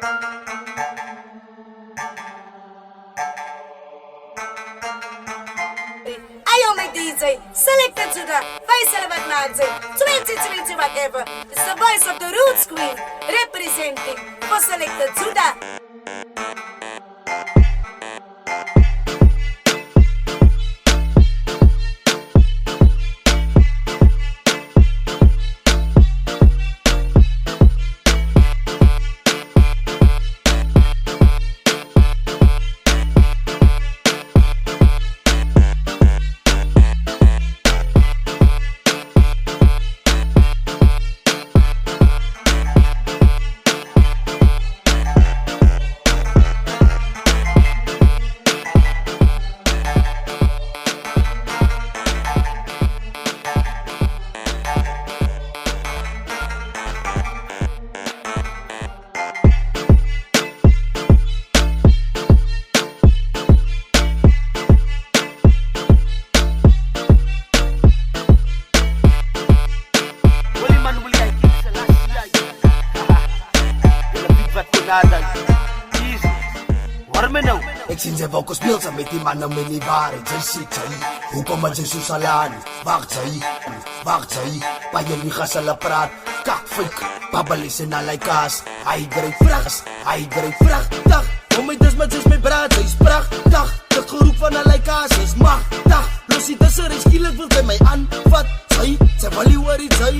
Ayo my DJ, selected to the Faisal Batnadze, 2020 whatever. It's the voice of the Roots Queen, representing for selected to the Ek sien sy wou speel saam met die manne met die waarheid. Sy sê sy, hoekom het sy so salaan? Wacht sy, pa jy nie gas hulle praat. Kak, fik, babbelis en allerlei kaas. Hy dryf vragdag. Kom my dis met my braad, sy is pragtig. Dit geroep van allerlei kaas, sy is machtig. Los die disser, hy skielik wil sy my aanvat. Sy wil nie hoor iets hy.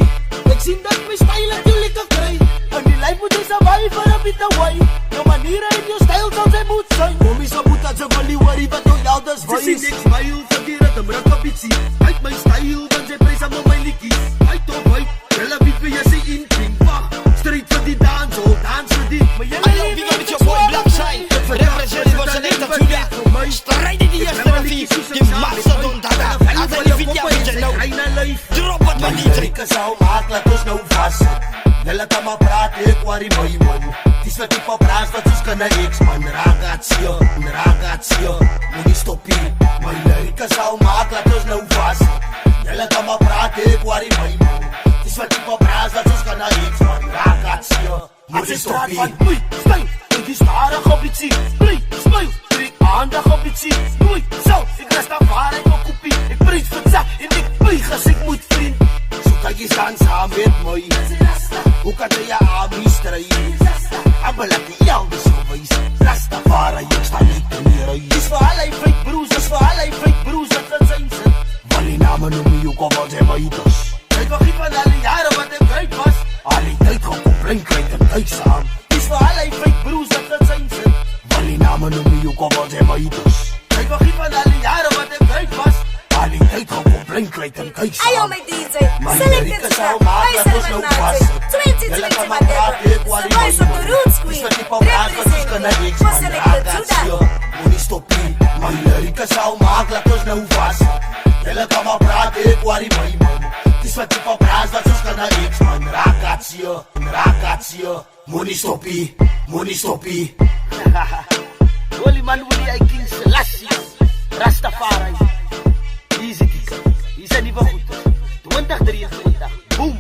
Ek sien dat my style het jou lekker kry. In die lijf moet jy survive vir 'n bietjie way. Jou maniere en jou style sal sy moet zijn. Kom eens op moet dat ze wil nie worry wat jou elders wees. Sy sien ek smile, verkeer het hem ruk op ietsie. Uit my style, dan sy prijs aan my liekies. Uit op uit, jylle weet wie jy sy inkring. Wacht, strijd vir die dans, oh dans vir die. Hallo, wie gaan met jou boy Black Shine? Represent was een echt natuurlijk. Strijd in die eerste revie, die mastodon dada. Als hij die video met je nou, drop wat maar niet. Rieke zou maak, laat ons nou vast. Jylle kan maar praat, ek worry my man. Dis wat die papraas wat ons kan na ex-man. Ragatsio, moet nie stop hier. My lyrieke sal maak, laat ons nou vast. Jylle kan maar praat, ek worry my man. Dis wat die papraas wat ons kan na ex-man. Ragatsio, moet nie stop hier. Oei, stijl, en die starig op die zie. Bly, smile, trek aandag op die zie. Oei, zo, ek rest aan waarheid op kopie. Ek prijs vir het en ek buig as ek moet vriend. So kijk jy staan saam met my. Hoe kan jy aan my strijd? Maar laat die elders gewys. Rastafari, ek sta niet in die rui. Dis vir allei fake broers, dat gaan zijn sit. Wal die name noem my, hoekom wat hy my dus. Kijk nog nie van al die jare wat ek uit was. Al die tyd gaan kom blink, kijk en thuis saam. Dis vir allei fake broers, dat gaan zijn sit. Wal die name noem my, hoekom wat hy my dus. Kijk nog nie van al die jare wat ek uit was. Al die tyd gaan kom blink, kijk en thuis saam. Ayo my DJ, selected to the Faisal Batnadze, 2020 whatever. It's the voice of the Roots Queen, representing for selected to the Moet nie stop hier, my lyrieke sal maak, laat ons nou vast. Jylle kan maar praat, ek worry my man. Dis wat die papraas wat ons kan na ex-man. Ragatsio, moet nie stop hier. Holy man, Willie, I King Selassie, Rastafari. Easy, die zijn niet wel goed. 2023, boom.